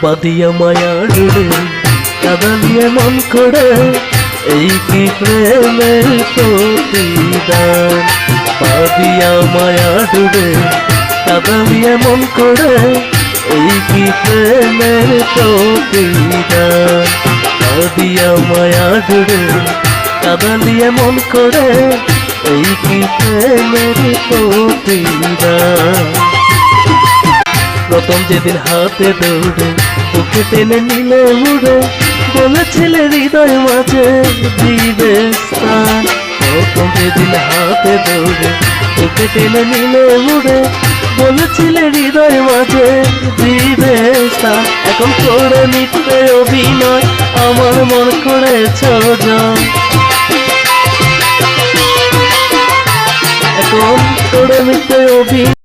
বাদিয়া মায়া ডুবে কাদালিয়া মন করে, এই কি প্রেমের প্রতিদান। বাদিয়া মায়া ডুবে কাদালিয়া মন করে, এই কি প্রেমের প্রতিদান। বাদিয়া মায়া ডুবে কাদালিয়া মন করে, এই কি প্রেমের প্রতিদান। প্রথম যেদিন হাতে দৌড়ে তোকে টেনে নিলে উড়ে, বলেছিলে হৃদয় মাঝে দিবে স্থান। প্রথম যেদিন হাতে দৌড়ে তোকে টেনে নিলে উড়ে, বলেছিলে হৃদয় মাঝে দিবে স্থান। এখন করে মিথ্যে অভিনয় আমার মন করেছ জয়। এখন করে মিথ্যে অভিনয়